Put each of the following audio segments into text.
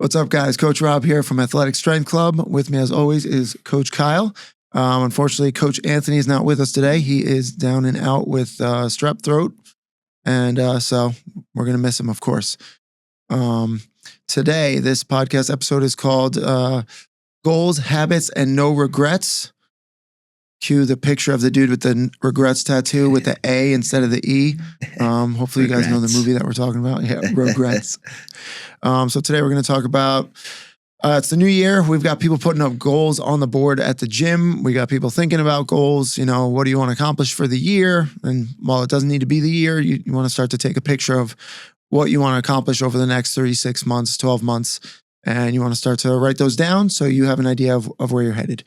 What's up, guys? Coach Rob here from Athletic Strength Club. With me, as always, is Coach Kyle. Unfortunately, Coach Anthony is not with us today. He is down and out with strep throat, and so we're going to miss him, of course. Today, this podcast episode is called Goals, Habits, and No Regrets. Cue the picture of the dude with the regrets tattoo with the A instead of the E. Hopefully you guys know the movie that we're talking about. Yeah, regrets. So today we're going to talk about, it's the new year. We've got people putting up goals on the board at the gym. We got people thinking about goals. You know, what do you want to accomplish for the year? And while it doesn't need to be the year, you want to start to take a picture of what you want to accomplish over the next 36 months, 12 months. And you want to start to write those down so you have an idea of where you're headed.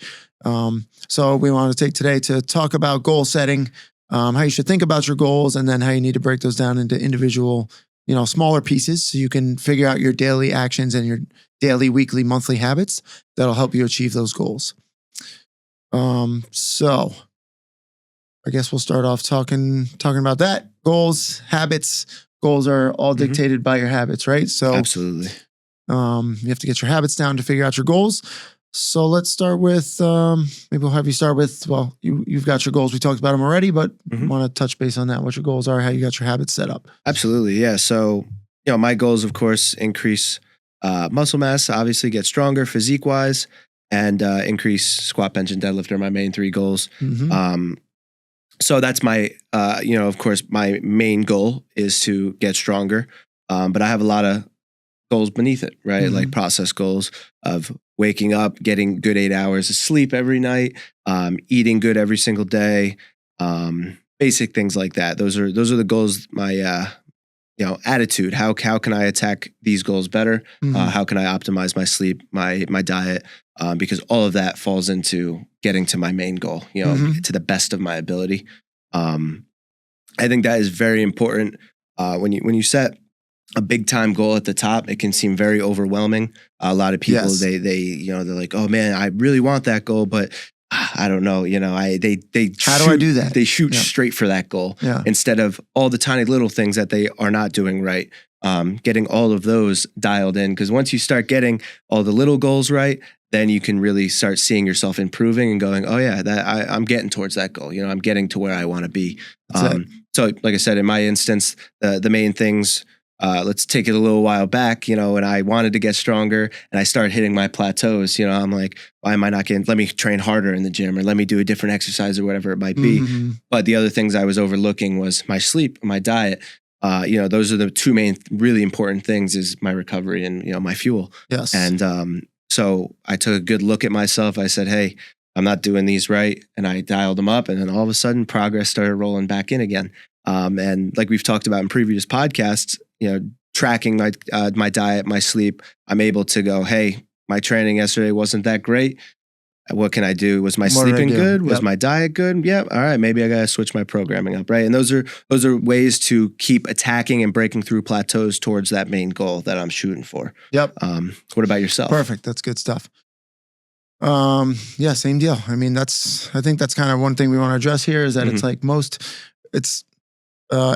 So we want to take today to talk about goal setting, how you should think about your goals, and then how you need to break those down into individual, smaller pieces so you can figure out your daily actions and your daily, weekly, monthly habits that'll help you achieve those goals. So I guess we'll start off talking about that. Goals, habits. Goals are all dictated by your habits, right? So absolutely. You have to get your habits down to figure out your goals. So let's start with, maybe we'll have you start with, well, you've got your goals. We talked about them already, but want to touch base on that, what your goals are, how you got your habits set up. Absolutely. Yeah. So, my goals, of course, increase muscle mass, obviously get stronger physique wise, and increase squat, bench, and deadlift are my main three goals. So that's my, of course, my main goal is to get stronger. But I have a lot of goals beneath it, right? Like process goals of waking up, getting good 8 hours of sleep every night, eating good every single day, basic things like that. Those are the goals. My attitude. How can I attack these goals better? How can I optimize my sleep, my diet? Because all of that falls into getting to my main goal. To the best of my ability. I think that is very important. When you set a big time goal at the top, it can seem very overwhelming. A lot of people, they're like, oh man, I really want that goal, but I don't know. How do I do that? They shoot straight for that goal instead of all the tiny little things that they are not doing right. Getting all of those dialed in, because once you start getting all the little goals right, then you can really start seeing yourself improving and going, oh yeah, I'm getting towards that goal. I'm getting to where I want to be. So like I said, in my instance, the main things, let's take it a little while back, when I wanted to get stronger and I started hitting my plateaus, I'm like, why am I not getting, let me train harder in the gym or let me do a different exercise or whatever it might be. But the other things I was overlooking was my sleep, my diet. Those are the two main really important things, is my recovery and, my fuel. Yes. And so I took a good look at myself. I said, hey, I'm not doing these right. And I dialed them up, and then all of a sudden progress started rolling back in again. And like we've talked about in previous podcasts, tracking my diet, my sleep, I'm able to go, hey, my training yesterday wasn't that great. What can I do? Was my sleeping good? Was my diet good? Yeah. All right. Maybe I got to switch my programming up. Right. And those are ways to keep attacking and breaking through plateaus towards that main goal that I'm shooting for. Yep. What about yourself? Perfect. That's good stuff. Yeah, same deal. I mean, I think that's kind of one thing we want to address here, is that it's like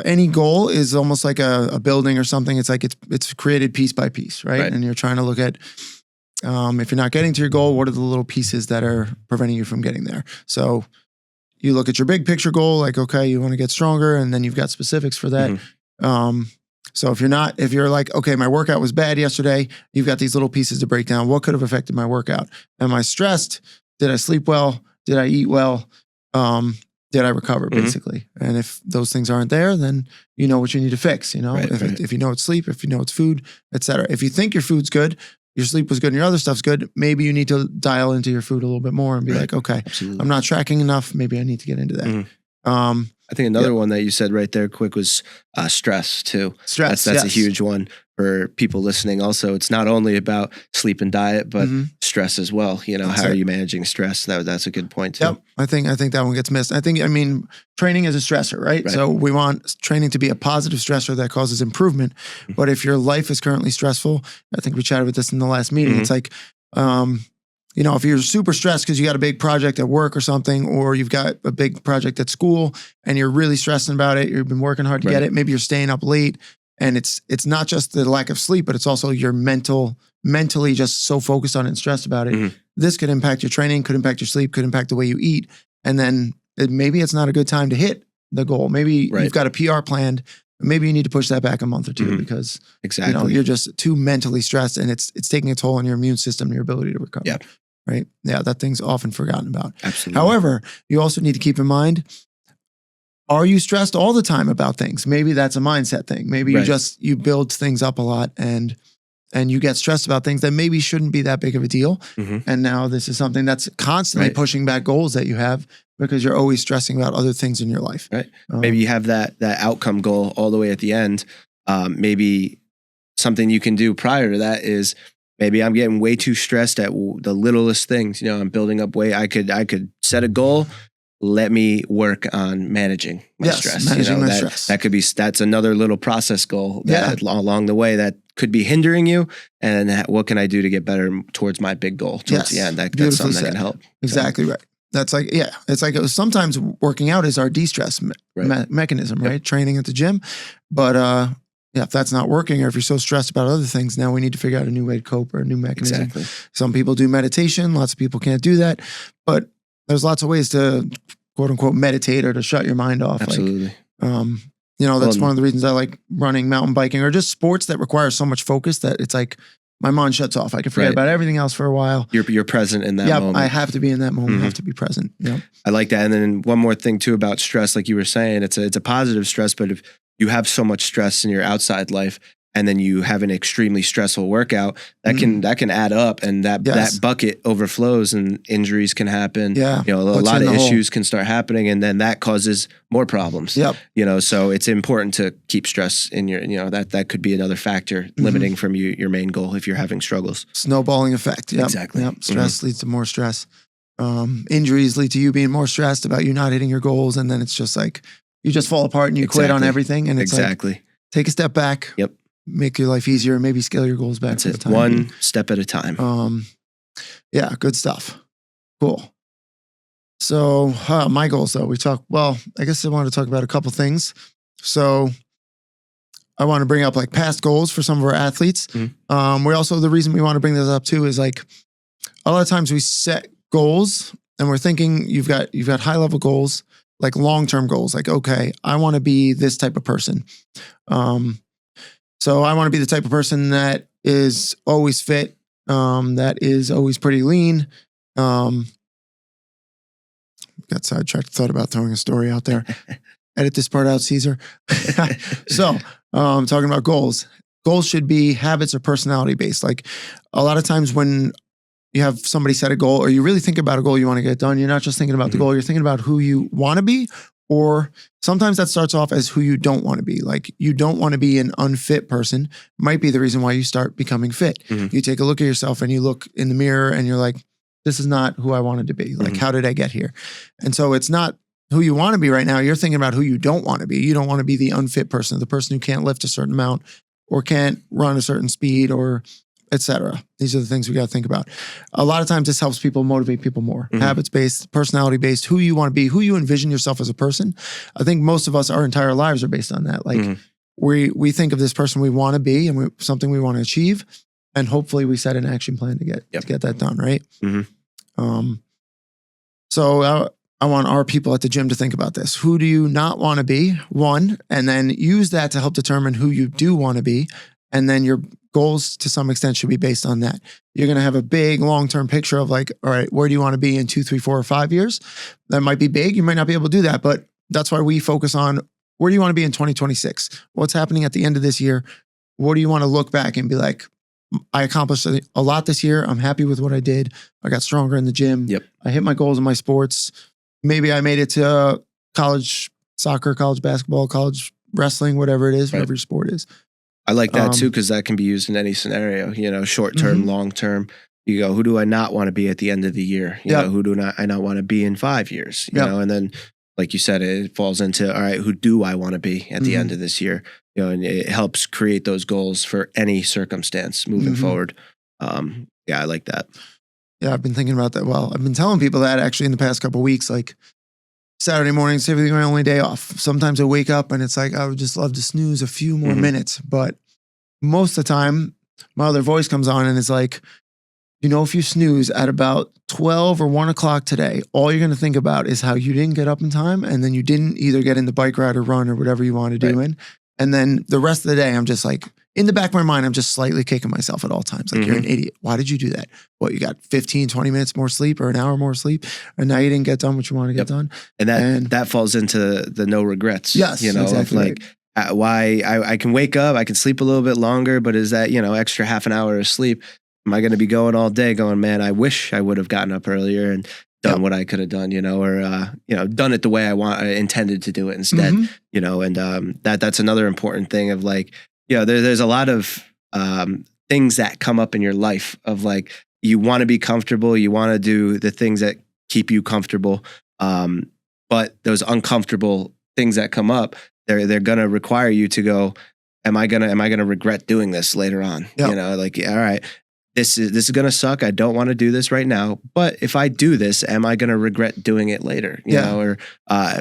any goal is almost like a building or something. It's like it's created piece by piece, right? And you're trying to look at, if you're not getting to your goal, what are the little pieces that are preventing you from getting there? So you look at your big picture goal, like, okay, you want to get stronger, and then you've got specifics for that. So if you're like, okay, my workout was bad yesterday, you've got these little pieces to break down. What could have affected my workout? Am I stressed? Did I sleep well? Did I eat well? Did I recover, basically? And if those things aren't there, then you know what you need to fix. If you know it's sleep, if you know it's food, etc. If you think your food's good, your sleep was good, and your other stuff's good, maybe you need to dial into your food a little bit more and be like, okay, I'm not tracking enough. Maybe I need to get into that. I think another one that you said right there quick was stress too. That's a huge one for people listening. Also, it's not only about sleep and diet, but stress as well. How are you managing stress? That's a good point too. Yep. I think that one gets missed. Training is a stressor, right? So we want training to be a positive stressor that causes improvement. But if your life is currently stressful, I think we chatted with this in the last meeting. It's like, if you're super stressed because you got a big project at work or something, or you've got a big project at school and you're really stressing about it, you've been working hard to get it, maybe you're staying up late, And it's not just the lack of sleep, but it's also your mentally just so focused on it and stressed about it. Mhm. This could impact your training, could impact your sleep, could impact the way you eat. And then maybe it's not a good time to hit the goal. Maybe Right. you've got a PR planned. Maybe you need to push that back a month or two Mhm. because Exactly. you're just too mentally stressed, and it's taking a toll on your immune system and your ability to recover. Yeah. Right. Yeah, that thing's often forgotten about. Absolutely. However, you also need to keep in mind, are you stressed all the time about things? Maybe that's a mindset thing. Maybe Right. you build things up a lot and you get stressed about things that maybe shouldn't be that big of a deal. Mhm. And now this is something that's constantly Right. pushing back goals that you have because you're always stressing about other things in your life. Right. Maybe you have that outcome goal all the way at the end. Maybe something you can do prior to that is maybe I'm getting way too stressed at the littlest things. I'm building up weight. I could set a goal. Let me work on managing my stress. Managing my stress. That could be, that's another little process goal that along the way that could be hindering you. And what can I do to get better towards my big goal towards the end? That's something that can help. Exactly right. That's like, it's like sometimes working out is our de-stress mechanism, right? Training at the gym. But if that's not working, or if you're so stressed about other things, now we need to figure out a new way to cope or a new mechanism. Exactly. Some people do meditation. Lots of people can't do that. But there's lots of ways to quote unquote meditate or to shut your mind off. Absolutely. That's one of the reasons I like running, mountain biking, or just sports that require so much focus that it's like my mind shuts off. I can forget about everything else for a while. You're present in that moment. I have to be in that moment. I have to be present. Yeah. I like that. And then one more thing too about stress, like you were saying, it's a positive stress, but if you have so much stress in your outside life and then you have an extremely stressful workout, that can add up, and that bucket overflows and injuries can happen. Yeah. A lot of issues can start happening, and then that causes more problems. Yep. So it's important to keep stress in your, that could be another factor limiting from your main goal if you're having struggles. Snowballing effect. Yep. Exactly. Yep. Stress leads to more stress. Injuries lead to you being more stressed about you not hitting your goals. And then it's just like, you just fall apart and you quit on everything. And it's like, take a step back. Yep. Make your life easier, maybe scale your goals back. That's it. One step at a time. Yeah, good stuff. Cool. So my goals though, I guess I wanted to talk about a couple things. So I want to bring up like past goals for some of our athletes. The reason we want to bring this up too is like a lot of times we set goals and we're thinking you've got high level goals, like long-term goals. Like, okay, I want to be this type of person. So I want to be the type of person that is always fit, that is always pretty lean. Got sidetracked, thought about throwing a story out there. Edit this part out, Caesar. So talking about goals. Goals should be habits or personality based. Like a lot of times when you have somebody set a goal or you really think about a goal you want to get done, you're not just thinking about the goal, you're thinking about who you want to be. Or sometimes that starts off as who you don't want to be. Like you don't want to be an unfit person, might be the reason why you start becoming fit. You take a look at yourself and you look in the mirror and you're like, this is not who I wanted to be. Like, how did I get here? And so it's not who you want to be right now. You're thinking about who you don't want to be. You don't want to be the unfit person, the person who can't lift a certain amount or can't run a certain speed or etc. These are the things we got to think about. A lot of times this helps people motivate people more. Habits-based, personality-based, who you want to be, who you envision yourself as a person. I think most of us, our entire lives are based on that. Like we think of this person we want to be and something we want to achieve. And hopefully we set an action plan to get that done, right? So I want our people at the gym to think about this. Who do you not want to be? One, and then use that to help determine who you do want to be. And then your goals to some extent should be based on that. You're going to have a big long-term picture of like, all right, where do you want to be in 2, 3, 4, or 5 years? That might be big. You might not be able to do that, but that's why we focus on where do you want to be in 2026? What's happening at the end of this year? What do you want to look back and be like, I accomplished a lot this year. I'm happy with what I did. I got stronger in the gym. I hit my goals in my sports. Maybe I made it to college soccer, college basketball, college wrestling, whatever it is, whatever your sport is. I like that too, because that can be used in any scenario, short term, long term. You go, who do I not want to be at the end of the year? You know, who do I not want to be in 5 years? You know, and then like you said, it falls into, all right, who do I want to be at the end of this year? And it helps create those goals for any circumstance moving forward. I like that. Yeah, I've been thinking about that. Well, I've been telling people that actually in the past couple of weeks, like Saturday mornings, typically my only day off. Sometimes I wake up and it's like, I would just love to snooze a few more minutes. But most of the time, my other voice comes on and it's like, if you snooze at about 12 or 1 o'clock today, all you're going to think about is how you didn't get up in time. And then you didn't either get in the bike ride or run or whatever you want to do in. And then the rest of the day, I'm just like, in the back of my mind, I'm just slightly kicking myself at all times. Like, you're an idiot. Why did you do that? What, you got 15, 20 minutes more sleep or an hour more sleep? And now you didn't get done what you want to get done. And that falls into the no regrets. Yes, exactly of like, why I can wake up, I can sleep a little bit longer, but is that, extra half an hour of sleep? Am I going to be going all day going, man, I wish I would have gotten up earlier and done what I could have done, or, done it the way I intended to do it instead, and that's another important thing of like, there's a lot of things that come up in your life of like, you want to be comfortable, you want to do the things that keep you comfortable. But those uncomfortable things that come up, they're going to require you to go, am I going to regret doing this later on? Like, all right, this is going to suck. I don't want to do this right now. But if I do this, am I going to regret doing it later? Or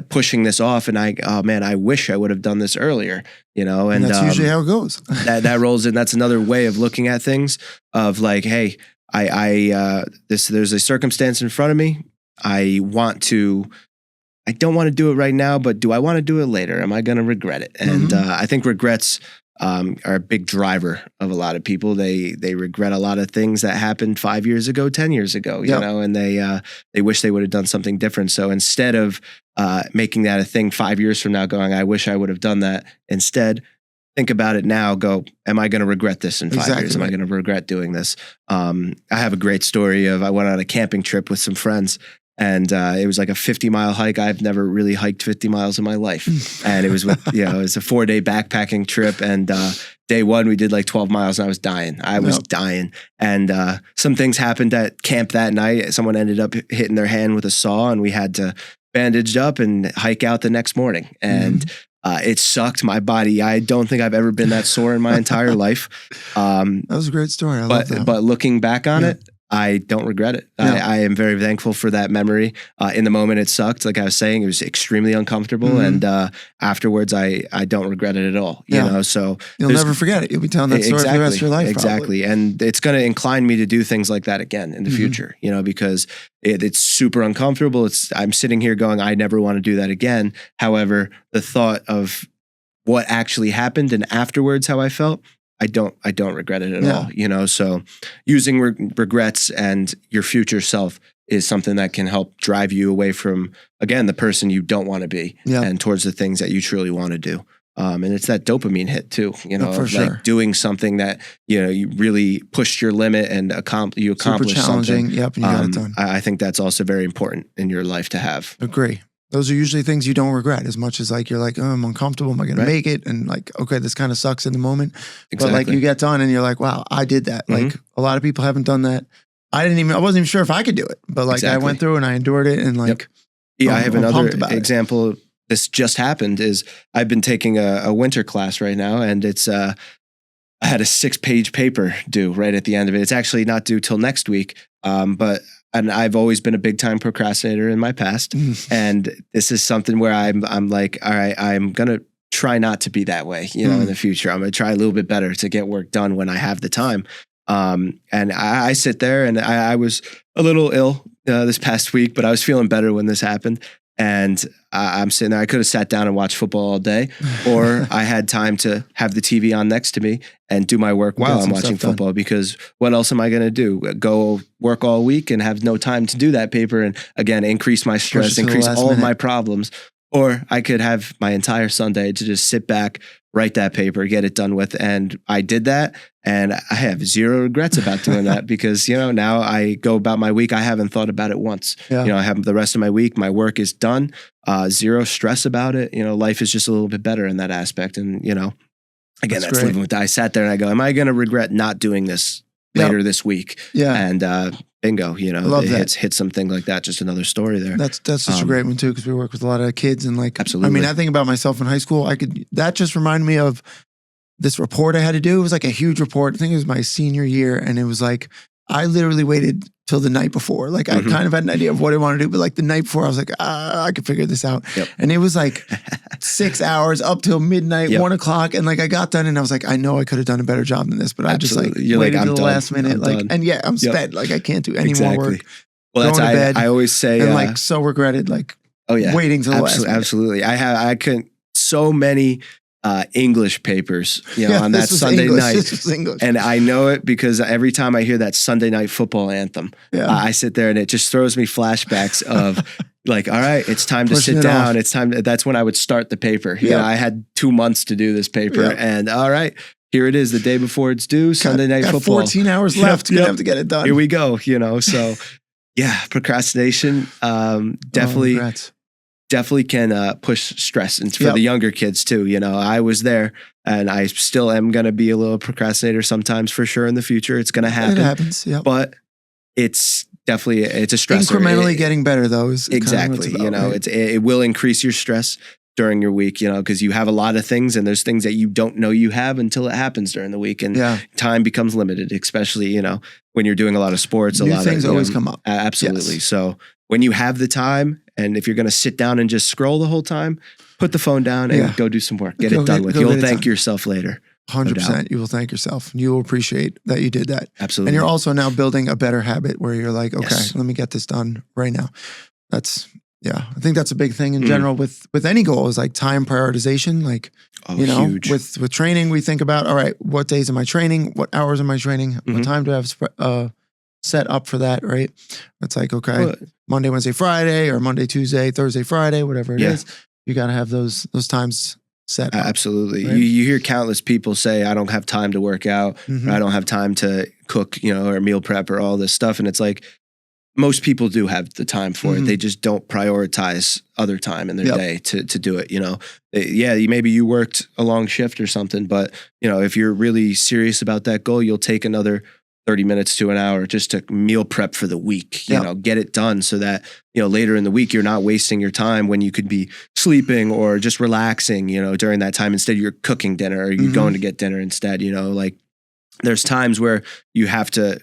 pushing this off and I wish I would have done this earlier, and that's usually how it goes. that rolls in. That's another way of looking at things of like, hey, there's a circumstance in front of me. I don't want to do it right now, but do I want to do it later? Am I going to regret it? And I think regrets are a big driver of a lot of people. They regret a lot of things that happened 5 years ago, 10 years ago, and they wish they would have done something different. So instead of making that a thing 5 years from now, going, I wish I would have done that. Instead, think about it now. Go, am I going to regret this in 5 years? Am I going to regret doing this? I have a great story of I went on a camping trip with some friends. And it was like a 50-mile hike. I've never really hiked 50 miles in my life. And it was with, it was a 4-day backpacking trip. And day one, we did like 12 miles and I was dying. I was dying. And some things happened at camp that night. Someone ended up hitting their hand with a saw and we had to bandage up and hike out the next morning. And it sucked my body. I don't think I've ever been that sore in my entire life. That was a great story. I love that. But looking back on it, I don't regret it. I am very thankful for that memory. In the moment, it sucked. Like I was saying, it was extremely uncomfortable. And afterwards, I don't regret it at all. So you'll never forget it. You'll be telling that story for the rest of your life. Exactly. And it's going to incline me to do things like that again in the future, because it's super uncomfortable. I'm sitting here going, I never want to do that again. However, the thought of what actually happened and afterwards how I felt, I don't regret it at all, so using regrets and your future self is something that can help drive you away from, again, the person you don't want to be and towards the things that you truly want to do. And it's that dopamine hit too, for sure. Like doing something that, you really pushed your limit and you accomplished super challenging. something. Yep, and you got it done. I think that's also very important in your life to have. Agree. Those are usually things you don't regret as much as like, you're like, oh, I'm uncomfortable. Am I going to make it? And like, okay, this kind of sucks in the moment. But like you get done and you're like, wow, I did that. Like a lot of people haven't done that. I wasn't even sure if I could do it, but like I went through and I endured it and like, I have another example. This just happened is I've been taking a winter class right now and it's, I had a 6-page paper due right at the end of it. It's actually not due till next week. And I've always been a big time procrastinator in my past. And this is something where I'm like, all right, I'm going to try not to be that way, in the future. I'm going to try a little bit better to get work done when I have the time. And I sit there and I was a little ill this past week, but I was feeling better when this happened. And I'm sitting there. I could have sat down and watched football all day, or I had time to have the TV on next to me and do my work while I'm watching football. Because what else am I going to do? Go work all week and have no time to do that paper, and again increase my stress, increase all of my problems. Or I could have my entire Sunday to just sit back, write that paper, get it done with. And I did that. And I have zero regrets about doing that because, now I go about my week. I haven't thought about it once. I have the rest of my week. My work is done. Zero stress about it. Life is just a little bit better in that aspect. And, again, that's living with that. I sat there and I go, am I going to regret not doing this later this week? And, bingo, hit something like that. Just another story there. That's such a great one too, because we work with a lot of kids and like, absolutely. I mean, I think about myself in high school. That just reminded me of this report I had to do. It was like a huge report. I think it was my senior year, and it was like I literally waited till the night before. Like I kind of had an idea of what I want to do, but like the night before I was like, I could figure this out. Yep. And it was like 6 hours up till midnight, 1 o'clock. And like I got done and I was like, I know I could have done a better job than this, but I just like waited till the last minute. And yeah, I'm spent. Like I can't do any more work. Well, that's I always say, and like so regretted, like waiting till the last minute. Absolutely. I couldn't, so many English papers, on that Sunday night. And I know it because every time I hear that Sunday night football anthem, I sit there and it just throws me flashbacks of like, all right, it's time to sit down. It's time. That's when I would start the paper. I had 2 months to do this paper and all right, here it is the day before it's due, Sunday night football. 14 hours left. Gonna have to get it done. Here we go, so yeah, procrastination, definitely can push stress and for the younger kids too. I was there and I still am going to be a little procrastinator sometimes for sure in the future. It's going to happen. It happens. Yeah. But it's definitely, it's a stressor. Incrementally getting better though. Exactly. It will increase your stress during your week, because you have a lot of things and there's things that you don't know you have until it happens during the week. And time becomes limited, especially, when you're doing a lot of sports, New things always come up. Absolutely. Yes. So when you have the time, and if you're going to sit down and just scroll the whole time, put the phone down and go do some work. Get it done with. You'll thank yourself later. 100%. You will thank yourself. You will appreciate that you did that. Absolutely. And you're also now building a better habit where you're like, okay, let me get this done right now. I think that's a big thing in general with any goal is like time prioritization. Like, huge. with training, we think about, all right, what days am I training? What hours am I training? What time do I have set up for that, right? It's like, okay, Monday, Wednesday, Friday, or Monday, Tuesday, Thursday, Friday, whatever it is. You got to have those times set up. Absolutely. Right? You hear countless people say, I don't have time to work out, or I don't have time to cook, or meal prep or all this stuff. And it's like, most people do have the time for it. They just don't prioritize other time in their day to do it. Maybe you worked a long shift or something, but if you're really serious about that goal, you'll take another 30 minutes to an hour just to meal prep for the week, get it done so that, later in the week, you're not wasting your time when you could be sleeping or just relaxing, during that time. Instead, you're cooking dinner or you're going to get dinner instead, like there's times where you have to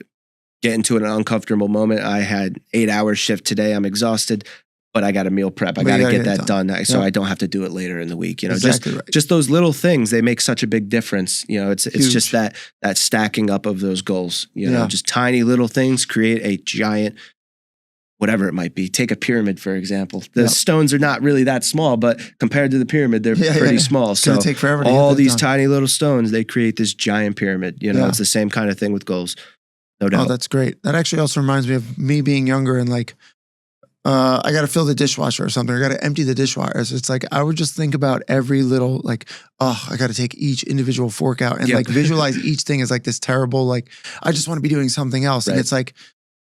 get into an uncomfortable moment. I had 8-hour shift today. I'm exhausted, but I got to meal prep. I got to get that done so I don't have to do it later in the week. Just those little things, they make such a big difference. It's just that stacking up of those goals. Just tiny little things create a giant, whatever it might be. Take a pyramid, for example. The stones are not really that small, but compared to the pyramid, they're pretty small. It's going to take forever to all these tiny little stones, they create this giant pyramid. It's the same kind of thing with goals. No doubt. Oh, that's great. That actually also reminds me of me being younger and like, I got to fill the dishwasher or something. I got to empty the dishwasher. So it's like, I would just think about every little, like, I got to take each individual fork out and like visualize each thing as like this terrible, like, I just want to be doing something else. And it's like,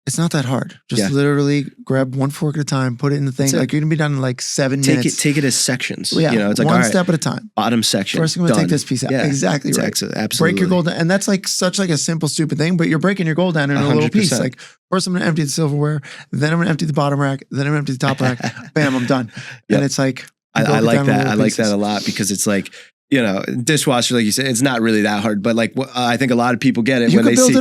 it's not that hard. Just literally grab one fork at a time, put it in the thing. Like you're going to be done in like 7 minutes. Take it as sections. It's like one step at a time. Bottom section. First, I'm going to take this piece out. Exactly right. Absolutely. Break your goal down. And that's like such like a simple, stupid thing, but you're breaking your goal down in a little piece. Like first I'm going to empty the silverware, then I'm going to empty the bottom rack, then I'm going to empty the top rack. Bam, I'm done. And it's like, I like that. I like that a lot because it's like, dishwasher, like you said, it's not really that hard, but like I think a lot of people get it when they see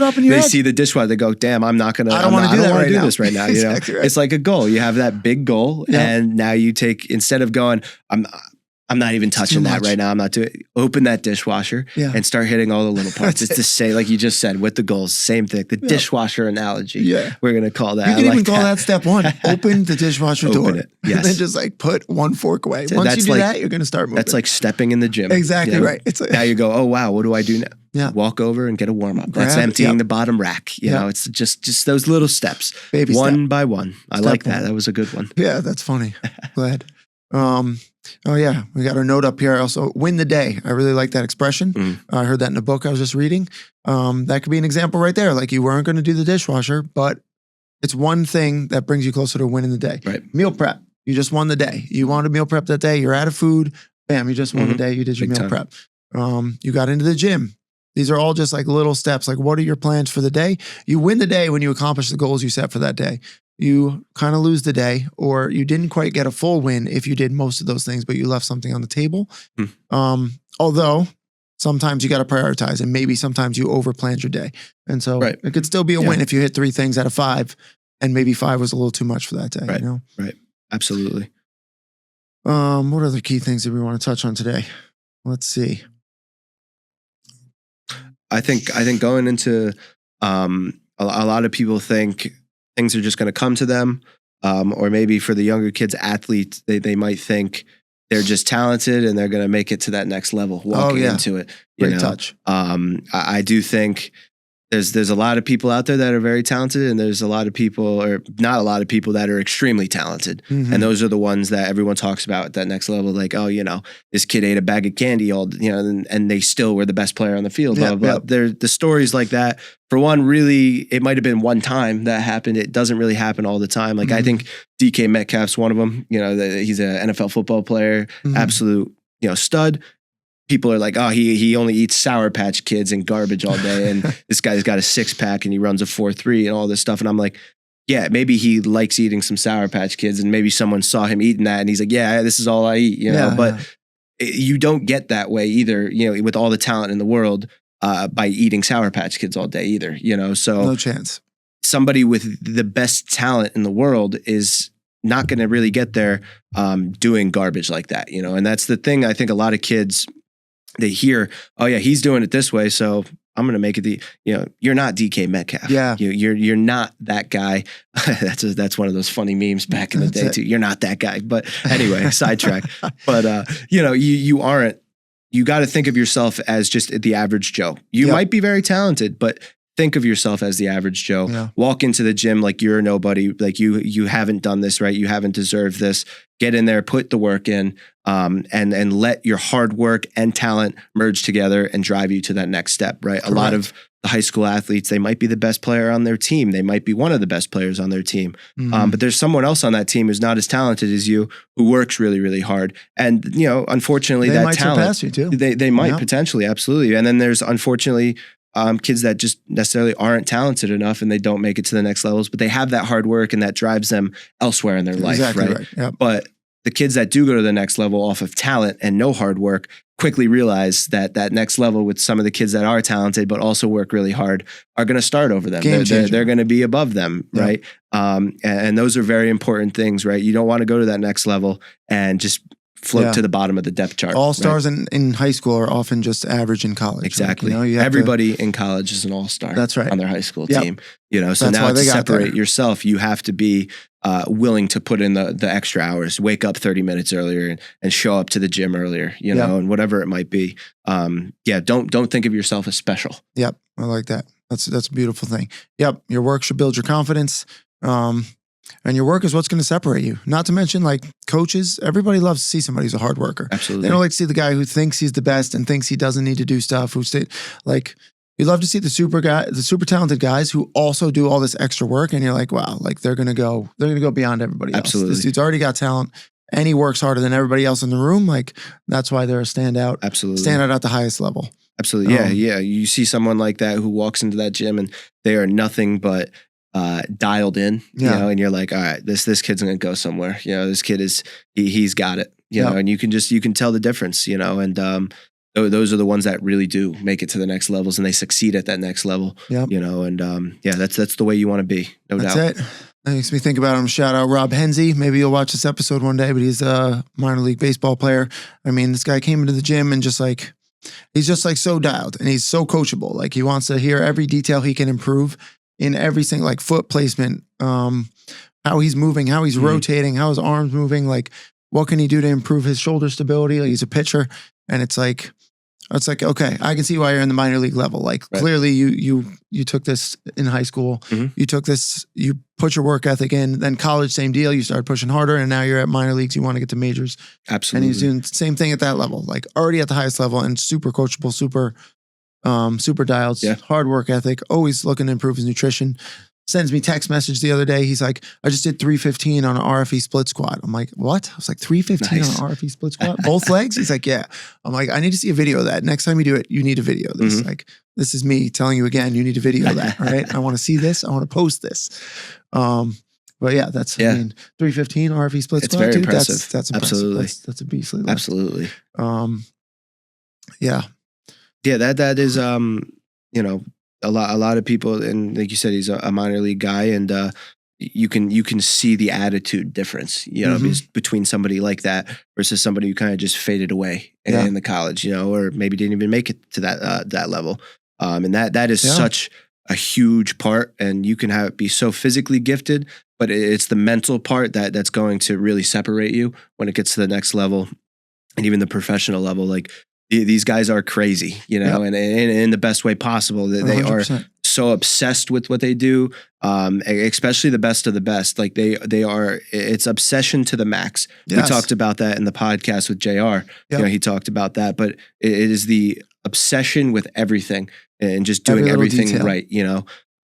the dishwasher, they go, damn, I don't want to do this right now. Exactly right. It's like a goal. You have that big goal and now you take, instead of going, I'm not even touching that right now. I'm not doing. Open that dishwasher and start hitting all the little parts. It's the same, like you just said, with the goals, same thing. The dishwasher analogy. Yeah, we're gonna call that. You can even call that step one. Open the dishwasher door. It. Yes. And then just like put one fork away. Once you do that, you're gonna start moving. That's like stepping in the gym. Exactly right. It's like, now you go, oh wow, what do I do now? Yeah. Walk over and get a warm up. That's emptying the bottom rack. You know, it's just those little steps, baby one by one. I like that. That was a good one. Yeah, that's funny. Glad. Oh yeah, we got our note up here. Also, win the day. I really like that expression. I heard that in a book I was just reading. That could be an example right there. Like you weren't going to do the dishwasher, but it's one thing that brings you closer to winning the day. Right. Meal prep. You just won the day. You wanted meal prep that day. You're out of food. Bam, you just won the day. You did your meal prep. You got into the gym. These are all just like little steps. Like what are your plans for the day? You win the day when you accomplish the goals you set for that day. You kind of lose the day, or you didn't quite get a full win if you did most of those things, but you left something on the table. Although sometimes you got to prioritize, and maybe sometimes you overplanned your day. And so Right. it could still be a win if you hit 3 things out of 5, and maybe 5 was a little too much for that day. Right. You know? Right. Absolutely. What other key things did we want to touch on today? Let's see. I think going into a lot of people think things are just going to come to them, or maybe for the younger kids, athletes, they might think they're just talented and they're going to make it to that next level walking into it. Great touch. I do think there's a lot of people out there that are very talented, and there's a lot of people, or not a lot of people, that are extremely talented. Mhm. And those are the ones that everyone talks about at that next level. Like, oh, this kid ate a bag of candy and they still were the best player on the field. Blah, blah, blah. There, the stories like that, for one, really, it might have been one time that happened. It doesn't really happen all the time. Like, I think DK Metcalf's one of them. He's an NFL football player, absolute, stud. People are like, oh, he only eats Sour Patch Kids and garbage all day. And this guy's got a 6-pack and he runs a 4.3 and all this stuff. And I'm like, yeah, maybe he likes eating some Sour Patch Kids, and maybe someone saw him eating that and he's like, yeah, this is all I eat, but you don't get that way either, with all the talent in the world, by eating Sour Patch Kids all day either, so no chance. Somebody with the best talent in the world is not going to really get there, doing garbage like that, and that's the thing. I think a lot of kids, they hear, oh yeah, he's doing it this way, so I'm going to make it you're not DK Metcalf. Yeah. You're not that guy. That's one of those funny memes back in the day too. You're not that guy. But anyway, sidetrack. But you aren't. You got to think of yourself as just the average Joe. You might be very talented, but think of yourself as the average Joe. Yeah. Walk into the gym like you're a nobody, like you haven't done this right. You haven't deserved this. Get in there, put the work in, and let your hard work and talent merge together and drive you to that next step, right? Correct. A lot of the high school athletes, they might be the best player on their team. They might be one of the best players on their team. But there's someone else on that team who's not as talented as you, who works really, really hard. And, unfortunately, they that might talent, surpass you too. They might potentially, absolutely. And then there's, unfortunately, kids that just necessarily aren't talented enough and they don't make it to the next levels, but they have that hard work and that drives them elsewhere in their life, right? Yep. But the kids that do go to the next level off of talent and no hard work quickly realize that that next level with some of the kids that are talented but also work really hard are going to start over them. They're going to be above them, right? And those are very important things, right? You don't want to go to that next level and just float to the bottom of the depth chart. All stars in high school are often just average in college. Exactly. Everybody in college is an all-star. That's right. On their high school team. So now to separate yourself, you have to be willing to put in the extra hours, wake up 30 minutes earlier and show up to the gym earlier, and whatever it might be. Don't think of yourself as special. Yep. I like that. That's a beautiful thing. Yep. Your work should build your confidence. And your work is what's going to separate you. Not to mention, like, coaches, everybody loves to see somebody who's a hard worker. Absolutely. They don't like to see the guy who thinks he's the best and thinks he doesn't need to do stuff. You love to see the super talented guys who also do all this extra work, and you're like, wow, like they're gonna go beyond everybody else. Absolutely. This dude's already got talent, and he works harder than everybody else in the room. Like, that's why they're a standout. Absolutely. Standout at the highest level. Absolutely. Yeah. You see someone like that who walks into that gym and they are nothing but dialed in, and you're like, all right, this kid's gonna go somewhere. This kid he's got it, and you can tell the difference, and those are the ones that really do make it to the next levels and they succeed at that next level, that's the way you want to be. No doubt. That's it. That makes me think about him. Shout out Rob Hensey. Maybe you'll watch this episode one day, but he's a minor league baseball player. I mean, this guy came into the gym and he's just like so dialed and he's so coachable. Like, he wants to hear every detail he can improve in everything, like foot placement, how he's moving, how he's rotating, how his arms moving, like what can he do to improve his shoulder stability? Like, he's a pitcher, and it's like, okay, I can see why you're in the minor league level. Like, clearly you took this in high school, you took this, you put your work ethic in, then college, same deal. You started pushing harder, and now you're at minor leagues. You want to get to majors. Absolutely. And he's doing the same thing at that level, like already at the highest level and super coachable, super dialed, hard work ethic, always looking to improve his nutrition. Sends me text message the other day. He's like, I just did 315 on an RFE split squat. I'm like, what? I was like, 315 on an RFE split squat? Both legs? He's like, yeah. I'm like, I need to see a video of that. Next time you do it, you need a video of this. Like, this is me telling you again, you need a video of that. All right. I want to see this. I want to post this. But yeah, I mean, 315 RFE split squat. It's very impressive. That's impressive. Absolutely. That's a beastly lift. Absolutely. Yeah. Yeah, that is you know, a lot of people, and like you said, he's a minor league guy, and you can see the attitude difference, between somebody like that versus somebody who kind of just faded away in the college, or maybe didn't even make it to that level. And that is such a huge part, and you can be so physically gifted, but it's the mental part that's going to really separate you when it gets to the next level, and even the professional level. Like these guys are crazy, and in the best way possible. They 100%. are so obsessed with what they do, especially the best of the best. Like they are, it's obsession to the max. Yes. We talked about that in the podcast with JR. He talked about that, but it is the obsession with everything and just doing everything detail. Right,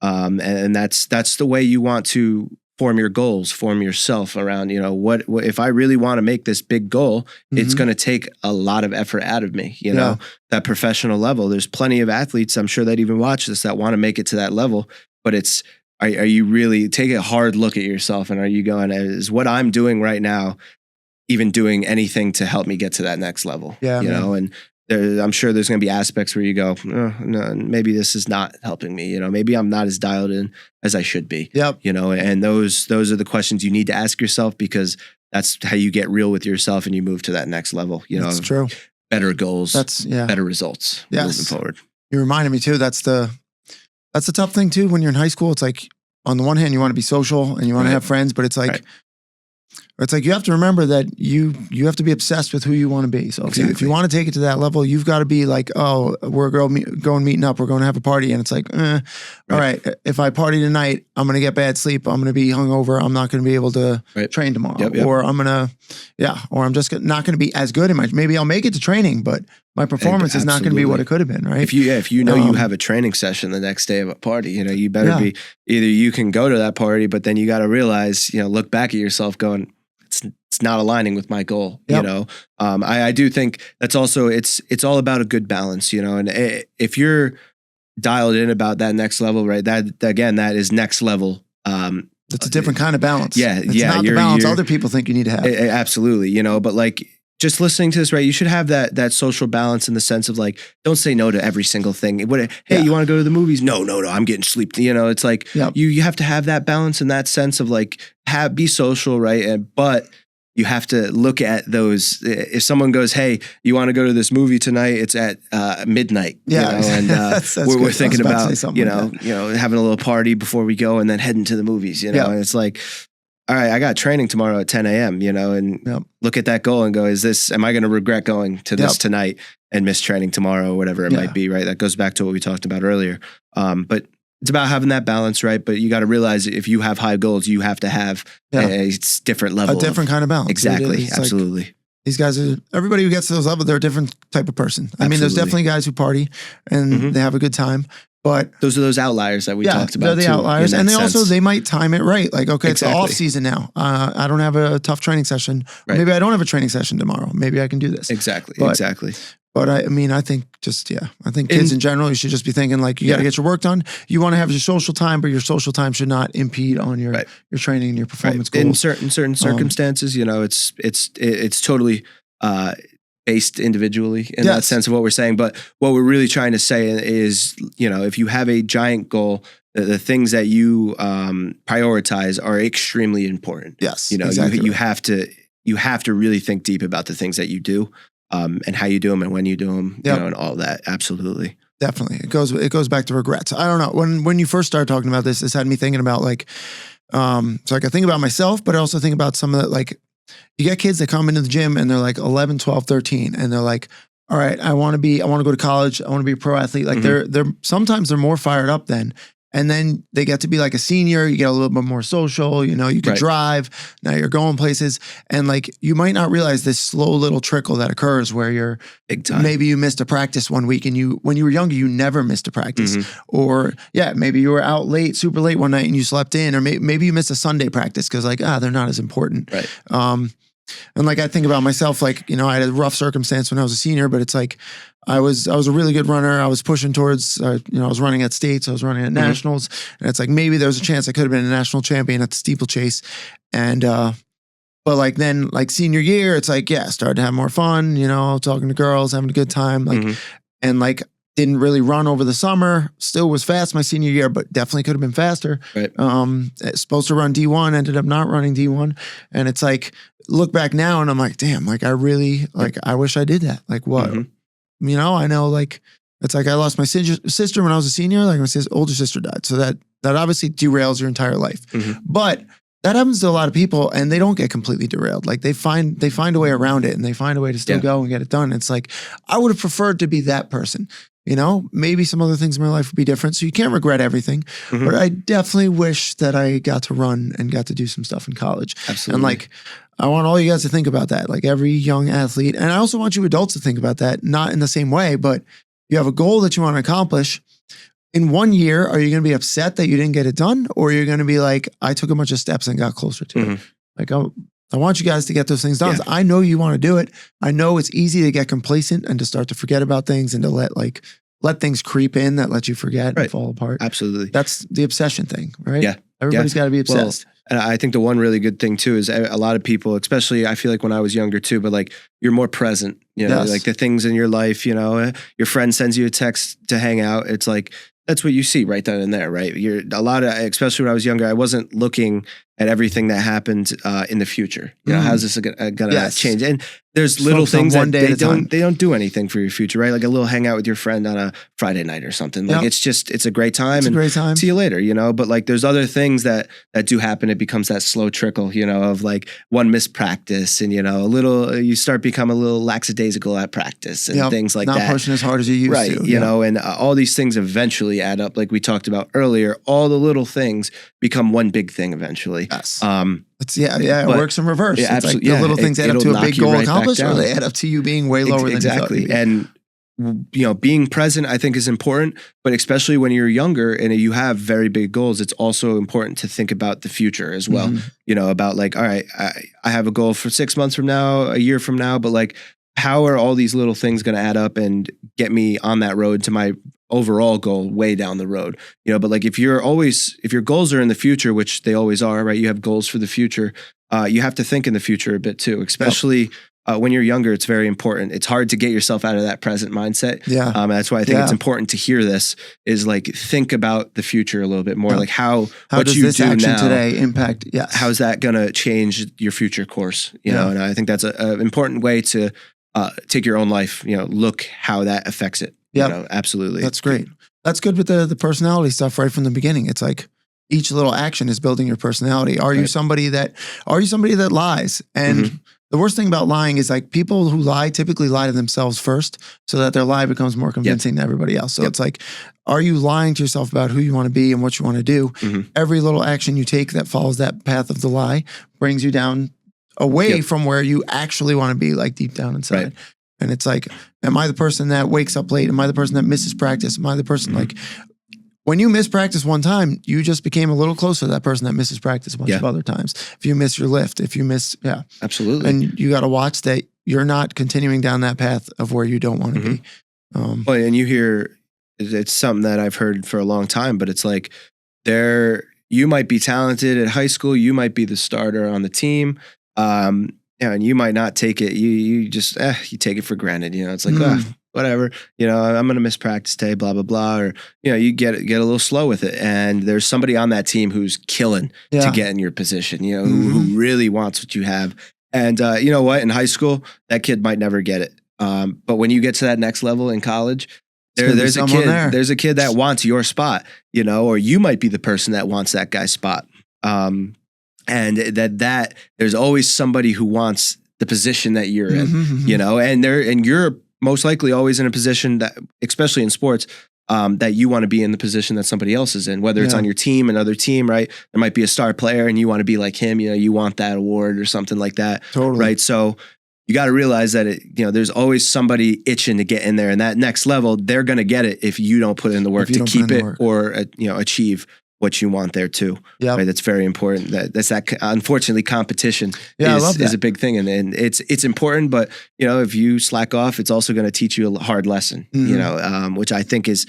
and that's the way you want to form your goals, form yourself around, what if I really want to make this big goal, it's going to take a lot of effort out of me, that professional level. There's plenty of athletes, I'm sure, that even watch this that want to make it to that level, but are you really take a hard look at yourself, and are you going, is what I'm doing right now even doing anything to help me get to that next level? And I'm sure there's going to be aspects where you go, oh, no, maybe this is not helping me. Maybe I'm not as dialed in as I should be. And those are the questions you need to ask yourself, because that's how you get real with yourself and you move to that next level. That's true. Better goals, better results moving forward. You reminded me too. That's the tough thing too. When you're in high school, it's like, on the one hand, you want to be social and you want to have friends, but it's like, it's like you have to remember that you have to be obsessed with who you want to be. So if you want to take it to that level, you've got to be like, oh, we're going meeting up, we're going to have a party, and it's like, all right, if I party tonight, I'm going to get bad sleep, I'm going to be hungover, I'm not going to be able to train tomorrow, or I'm going to, or I'm just not going to be as good in maybe I'll make it to training, but my performance is not going to be what it could have been, right? If you know you have a training session the next day of a party, you better be, either you can go to that party, but then you got to realize, look back at yourself going, it's not aligning with my goal, I do think that's also, it's all about a good balance, and if you're dialed in about that next level, right, that is next level. It's a different kind of balance. It's not the balance other people think you need to have. Absolutely, but like, just listening to this, right, you should have that social balance in the sense of like, don't say no to every single thing. You want to go to the movies? No, I'm getting sleep. It's like, you have to have that balance in that sense of like, be social, right? But you have to look at those. If someone goes, hey, you want to go to this movie tonight? It's at midnight. And we're thinking about, having a little party before we go and then heading to the movies, and it's like, all right, I got training tomorrow at 10 a.m., and look at that goal and go, am I going to regret going to this tonight and miss training tomorrow, or whatever it might be, right? That goes back to what we talked about earlier. But it's about having that balance, right? But you got to realize if you have high goals, you have to have a different level. A different kind of balance. Exactly. Absolutely. Like, these guys everybody who gets to those levels, they're a different type of person. I mean, there's definitely guys who party and they have a good time. But those are those outliers that we talked about. They're the outliers. And they might time it right. Like, okay, it's the off season now. I don't have a tough training session. Right. Maybe I don't have a training session tomorrow. Maybe I can do this. Exactly. But I mean, I think kids in general, you should just be thinking like, you got to get your work done. You want to have your social time, but your social time should not impede on your training and your performance goals. In certain circumstances, it's totally, based individually in that sense of what we're saying. But what we're really trying to say is, if you have a giant goal, the things that you prioritize are extremely important. Yes, exactly. You have to really think deep about the things that you do, and how you do them and when you do them, and all that. Absolutely. Definitely. It goes back to regrets. I don't know. When you first started talking about this had me thinking about like, so like I think about myself, but I also think about some of the, like, you get kids that come into the gym and they're like 11, 12, 13. And they're like, all right, I want to go to college. I want to be a pro athlete. Like sometimes they're more fired up then. And then they get to be like a senior, you get a little bit more social, you can drive, now you're going places. And like, you might not realize this slow little trickle that occurs where you're, maybe you missed a practice one week and when you were younger, you never missed a practice. Or maybe you were out late, super late one night and you slept in, or maybe you missed a Sunday practice because like, they're not as important. Right. And like, I think about myself, like, I had a rough circumstance when I was a senior, but it's like, I was a really good runner. I was pushing towards, I was running at states, I was running at nationals, and it's like, maybe there was a chance I could have been a national champion at the steeplechase. And, but like, then like senior year, it's like, started to have more fun, talking to girls, having a good time. Like, and like, Didn't really run over the summer. Still was fast my senior year, but definitely could have been faster. Right. Supposed to run D1, ended up not running D1. And it's like, look back now and I'm like, damn, like I really, like, I wish I did that. Like what, you know, I know like, it's like I lost my sister when I was a senior, like my older sister died. So that obviously derails your entire life. But that happens to a lot of people and they don't get completely derailed. Like they find a way around it and they find a way to still go and get it done. It's like, I would have preferred to be that person. You know, maybe some other things in my life would be different. So you can't regret everything. But I definitely wish that I got to run and got to do some stuff in college. Absolutely. And like, I want all you guys to think about that. Like every young athlete. And I also want you adults to think about that, not in the same way, but you have a goal that you want to accomplish. In 1 year, are you going to be upset that you didn't get it done? Or are you going to be like, I took a bunch of steps and got closer to it? Like, I want you guys to get those things done. So I know you want to do it. I know it's easy to get complacent and to start to forget about things and to let things creep in that let you forget and fall apart. Absolutely. That's the obsession thing, right? Yeah. Everybody's got to be obsessed. Well, and I think the one really good thing too is a lot of people, especially I feel like when I was younger too, but like you're more present, you know, like the things in your life, you know, your friend sends you a text to hang out. It's like, that's what you see right then and there, right? Especially when I was younger, I wasn't looking at everything that happened in the future. You know, how's this gonna change? And there's little things that they don't do anything for your future, right? Like a little hangout with your friend on a Friday night or something. Like it's a great time. See you later, you know. But like there's other things that do happen. It becomes that slow trickle, you know, of like one missed practice and, you know, you start become a little lackadaisical at practice and things like that. Not pushing as hard as you used to. Right, you know, and all these things eventually add up. Like we talked about earlier, all the little things become one big thing eventually. Yes. It works in reverse. Yeah, it's like the little things add up to a big goal accomplished, or they add up to you being way lower than you thought. Exactly. And you know, being present, I think, is important, but especially when you're younger and you have very big goals, it's also important to think about the future as well. You know, about like, all right, I have a goal for 6 months from now, a year from now, but like, how are all these little things going to add up and get me on that road to my overall goal way down the road? You know, but like if your goals are in the future, which they always are, right? You have goals for the future. You have to think in the future a bit too, especially when you're younger. It's very important. It's hard to get yourself out of that present mindset. That's why I think it's important to hear this is like, think about the future a little bit more. Like how does you this do action now today impact? Yes. How's that going to change your future course? You know, and I think that's an important way to take your own life, you know, look how that affects it. You know, absolutely. That's great. That's good with the personality stuff right from the beginning. It's like each little action is building your personality. Are you somebody that lies? And the worst thing about lying is like people who lie typically lie to themselves first so that their lie becomes more convincing to everybody else. So it's like, are you lying to yourself about who you want to be and what you want to do? Every little action you take that follows that path of the lie brings you down away from where you actually want to be, like deep down inside. And it's like, am I the person that wakes up late? Am I the person that misses practice? Am I the person like, when you miss practice one time, you just became a little closer to that person that misses practice a bunch of other times. If you miss your lift, if you miss, absolutely. And you got to watch that you're not continuing down that path of where you don't want to be. Well, and you hear, it's something that I've heard for a long time, but it's like you might be talented at high school. You might be the starter on the team. And you might not take it. You just, you take it for granted. You know, it's like, whatever, you know, I'm going to miss practice today, blah, blah, blah. Or, you know, you get a little slow with it. And there's somebody on that team who's killing to get in your position, you know, who really wants what you have. And you know what? In high school, that kid might never get it. But when you get to that next level in college, there's a kid that wants your spot, you know, or you might be the person that wants that guy's spot. And that there's always somebody who wants the position that you're in, you know, and you're most likely always in a position that, especially in sports, that you want to be in the position that somebody else is in, whether it's on your team, another team, right? There might be a star player and you want to be like him, you know, you want that award or something like that. Totally. Right. So you got to realize that, you know, there's always somebody itching to get in there, and that next level, they're going to get it if you don't put in the work to keep it or, you know, achieve what you want there too. Yeah. Right. That's very important. Unfortunately, competition is a big thing. And it's important, but you know, if you slack off, it's also going to teach you a hard lesson, you know, which I think it's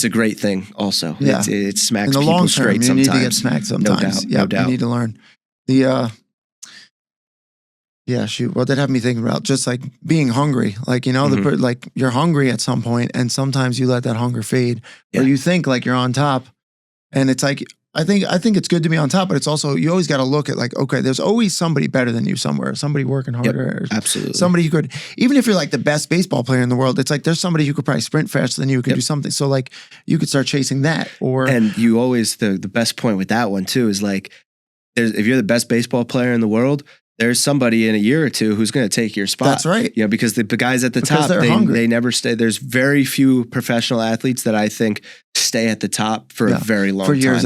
a great thing also. Yeah. It smacks in the people long term, straight you sometimes. need to get smacked sometimes. No doubt. You need to learn. Yeah, shoot. Well, that had me thinking about just like being hungry. Like, you know, like you're hungry at some point, and sometimes you let that hunger fade, or you think like you're on top, and it's like I think it's good to be on top, but it's also you always got to look at like, okay, there's always somebody better than you somewhere, somebody working harder, or absolutely, somebody who could, even if you're like the best baseball player in the world, it's like there's somebody who could probably sprint faster than you, could do something. So like you could start chasing that, and you always the best point with that one too is like, if you're the best baseball player in the world, there's somebody in a year or two who's going to take your spot. That's right. You know, because the guys at the top, they never stay. There's very few professional athletes that I think stay at the top for a very long time. For years.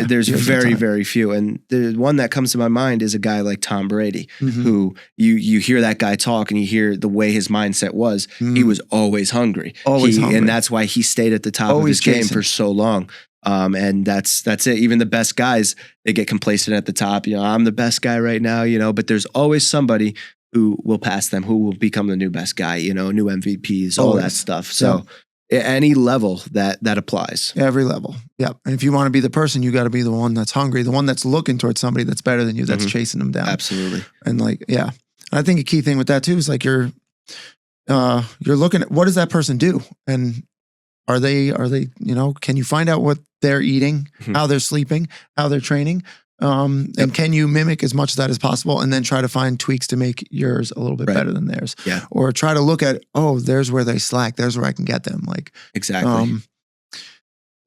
There's very few. And the one that comes to my mind is a guy like Tom Brady, who you hear that guy talk and you hear the way his mindset was. He was always hungry. And that's why he stayed at the top of his game for so long. And that's it. Even the best guys, they get complacent at the top. You know, I'm the best guy right now, you know, but there's always somebody who will pass them, who will become the new best guy, you know, new MVPs, all that stuff. So any level that applies. Every level. Yeah. And if you want to be the person, you got to be the one that's hungry, the one that's looking towards somebody that's better than you, that's chasing them down. Absolutely. And like, yeah, I think a key thing with that too is like you're looking at what does that person do? And are they, you know, can you find out what they're eating, how they're sleeping, how they're training? And can you mimic as much of that as possible and then try to find tweaks to make yours a little bit better than theirs? Yeah. Or try to look at, oh, there's where they slack. There's where I can get them. Like, exactly.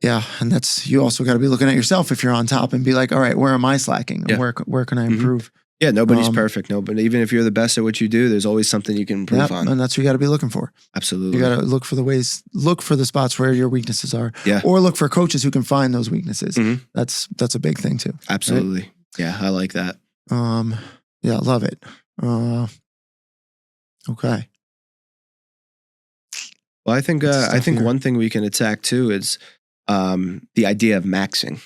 Yeah. And that's, you also got to be looking at yourself if you're on top and be like, all right, where am I slacking? And where can I improve? Yeah, nobody's perfect. No, but even if you're the best at what you do, there's always something you can improve on. And that's what you got to be looking for. Absolutely. You got to look for the spots where your weaknesses are. Yeah. Or look for coaches who can find those weaknesses. That's a big thing too. Absolutely. Right? Yeah, I like that. Yeah, love it. Okay. Well, I think one thing we can attack too is the idea of maxing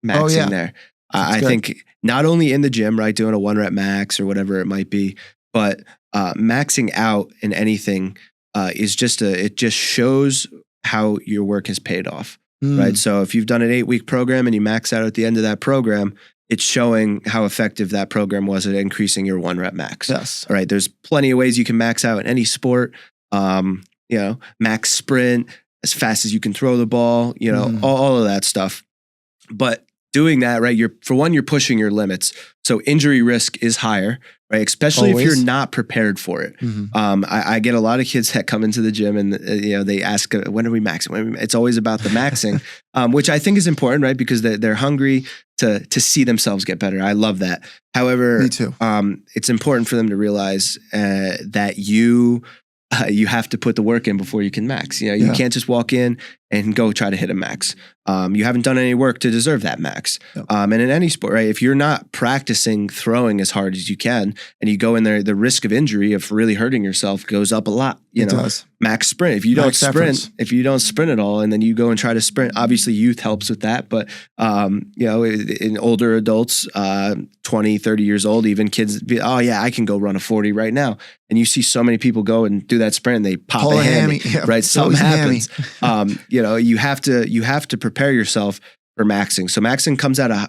there. I think not only in the gym, right, doing a 1-rep max or whatever it might be, but maxing out in anything is it just shows how your work has paid off, right? So if you've done an 8-week program and you max out at the end of that program, it's showing how effective that program was at increasing your 1-rep max. Yes. All right. There's plenty of ways you can max out in any sport. You know, max sprint as fast as you can throw the ball, you know, all of that stuff. But doing that, right, you're pushing your limits. So injury risk is higher, right? Especially if you're not prepared for it. I get a lot of kids that come into the gym and you know, they ask, when are we maxing? It's always about the maxing, which I think is important, right? Because they're hungry to see themselves get better. I love that. However, me too. It's important for them to realize that you have to put the work in before you can max. You know, you can't just walk in and go try to hit a max. You haven't done any work to deserve that max. And in any sport, right, if you're not practicing throwing as hard as you can and you go in there, the risk of injury, of really hurting yourself, goes up a lot. You know, max sprint. If you don't sprint at all, and then you go and try to sprint, obviously youth helps with that. But, you know, in older adults, 20, 30 years old, even kids, oh yeah, I can go run a 40 right now. And you see so many people go and do that sprint and they pop a hammy, right? Something happens. You know, you have to prepare yourself for maxing. So maxing comes at a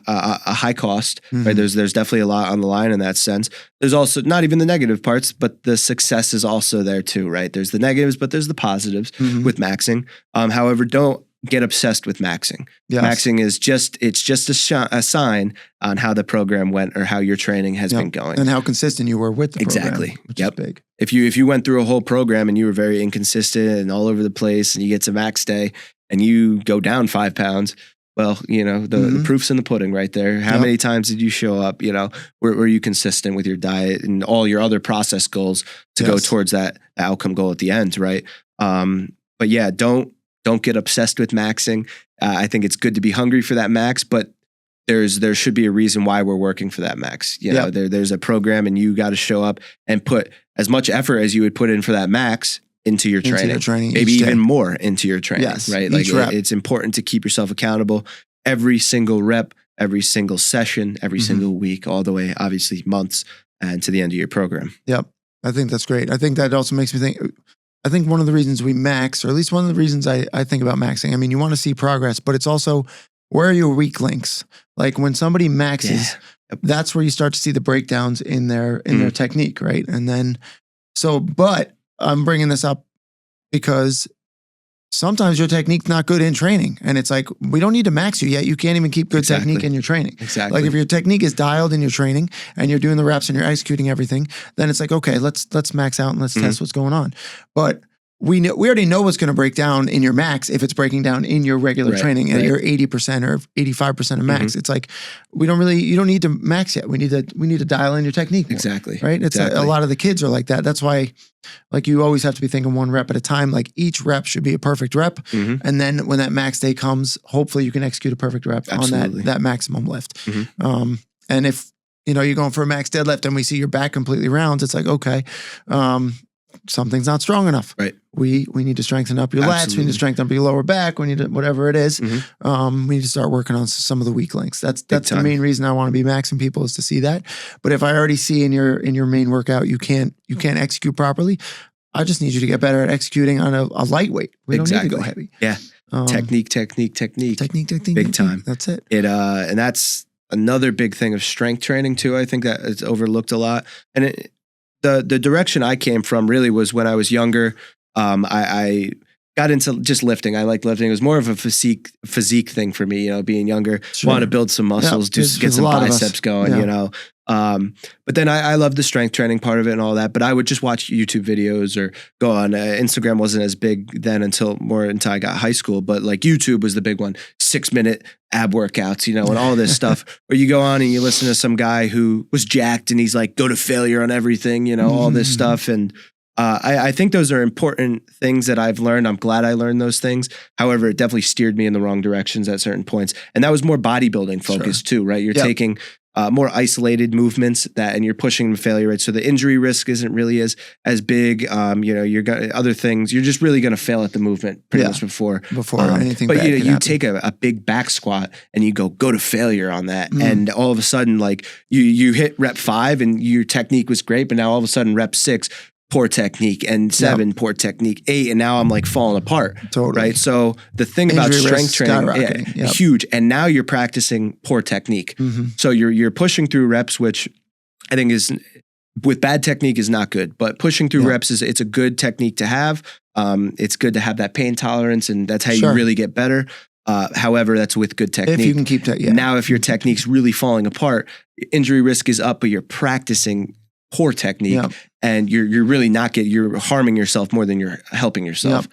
high cost, right? There's definitely a lot on the line in that sense. There's also not even the negative parts, but the success is also there too, right? There's the negatives, but there's the positives with maxing. However, don't get obsessed with maxing. Maxing is just a sign on how the program went or how your training has been going and how consistent you were with the program. Which is big. If you went through a whole program and you were very inconsistent and all over the place, and you get to max day and you go down 5 pounds, well, you know, the proof's in the pudding right there. How many times did you show up? You know, were you consistent with your diet and all your other process goals to go towards that outcome goal at the end, right? But yeah, don't get obsessed with maxing. I think it's good to be hungry for that max, but there should be a reason why we're working for that max. You know, there's a program and you got to show up and put as much effort as you would put in for that max into your training, maybe even more into your training, right? Like it's important to keep yourself accountable every single rep, every single session, every single week, all the way, obviously months and to the end of your program. Yep. I think that's great. I think that also makes me think, I think one of the reasons we max, or at least one of the reasons I think about maxing, I mean, you want to see progress, but it's also, where are your weak links? Like when somebody maxes, Yep. That's where you start to see the breakdowns in their technique, right? And then, but I'm bringing this up because sometimes your technique's not good in training. And it's like, we don't need to max you yet. You can't even keep good technique in your training. Exactly. Like if your technique is dialed in your training and you're doing the reps and you're executing everything, then it's like, okay, let's max out and let's test what's going on. But we already know what's going to break down in your max if it's breaking down in your regular training at your 80% or 85% of max. It's like, you don't need to max yet. We need to dial in your technique more, exactly. right? It's a lot of the kids are like that. That's why, like, you always have to be thinking one rep at a time. Like each rep should be a perfect rep. And then when that max day comes, hopefully you can execute a perfect rep on that maximum lift. And if, you're going for a max deadlift and we see your back completely round, it's like, okay, something's not strong enough. Right. We need to strengthen up your lats. We need to strengthen up your lower back. We need to, whatever it is. We need to start working on some of the weak links. That's the main reason I want to be maxing people, is to see that. But if I already see in your main workout, you can't execute properly, I just need you to get better at executing on a lightweight. We don't need to go heavy. Yeah. Technique. Big time. That's it. And that's another big thing of strength training too. I think that it's overlooked a lot. And the direction I came from really was when I was younger. I got into just lifting. I liked lifting. It was more of a physique thing for me, being younger. Wanted to build some muscles, just get some biceps going, But then I love the strength training part of it and all that. But I would just watch YouTube videos or go on. Instagram wasn't as big then until I got high school. But like YouTube was the big one. 6-minute ab workouts, and all this stuff. Or you go on and you listen to some guy who was jacked and he's like, go to failure on everything, all this stuff. And I think those are important things that I've learned. I'm glad I learned those things. However, it definitely steered me in the wrong directions at certain points. And that was more bodybuilding focused too, right? You're taking more isolated movements and you're pushing the failure rate. So the injury risk isn't really as big. You're got other things. You're just really going to fail at the movement pretty much before anything. But you take a big back squat and you go to failure on that, and all of a sudden, like you hit rep 5 and your technique was great, but now all of a sudden rep 6. Poor technique, and 7, poor technique, 8, and now I'm like falling apart. Totally. Right. So the thing about strength training, huge. And now you're practicing poor technique. So you're pushing through reps, which I think is with bad technique is not good, but pushing through reps it's a good technique to have. It's good to have that pain tolerance, and that's how you really get better. However, that's with good technique. If you can keep that, Now, if your technique's really falling apart, injury risk is up, but you're practicing poor technique, and you're really you're harming yourself more than you're helping yourself,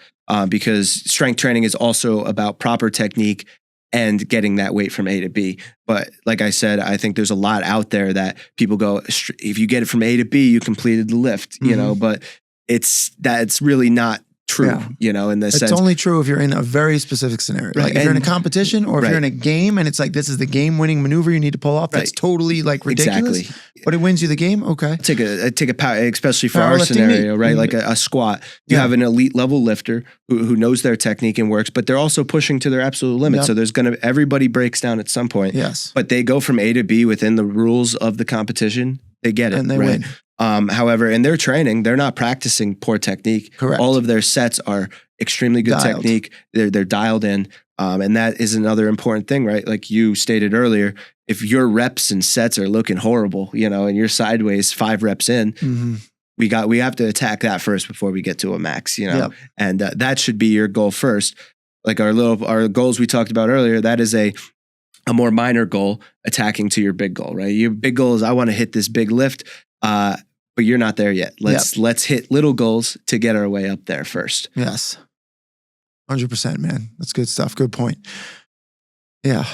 because strength training is also about proper technique and getting that weight from A to B. But like I said, I think there's a lot out there that people go, if you get it from A to B, you completed the lift, but it's really not true, in the sense. It's only true if you're in a very specific scenario. Right. Like if you're in a competition or if you're in a game and it's like, this is the game winning maneuver you need to pull off. That's totally like ridiculous. Exactly. But it wins you the game. Okay. Take a power, especially for our scenario, right? Like a squat. You have an elite level lifter who knows their technique and works, but they're also pushing to their absolute limit. So everybody breaks down at some point. Yes. But they go from A to B within the rules of the competition. They get it. And they win. However, in their training, they're not practicing poor technique. Correct. All of their sets are extremely good technique. They're dialed in. And that is another important thing, right? Like you stated earlier, if your reps and sets are looking horrible, and you're sideways 5 reps in, we have to attack that first before we get to a max, and that should be your goal first. Like our goals we talked about earlier, that is a more minor goal attacking to your big goal, right? Your big goal is I want to hit this big lift, but you're not there yet. Let's hit little goals to get our way up there first. Yes. 100%, man. That's good stuff. Good point. Yeah.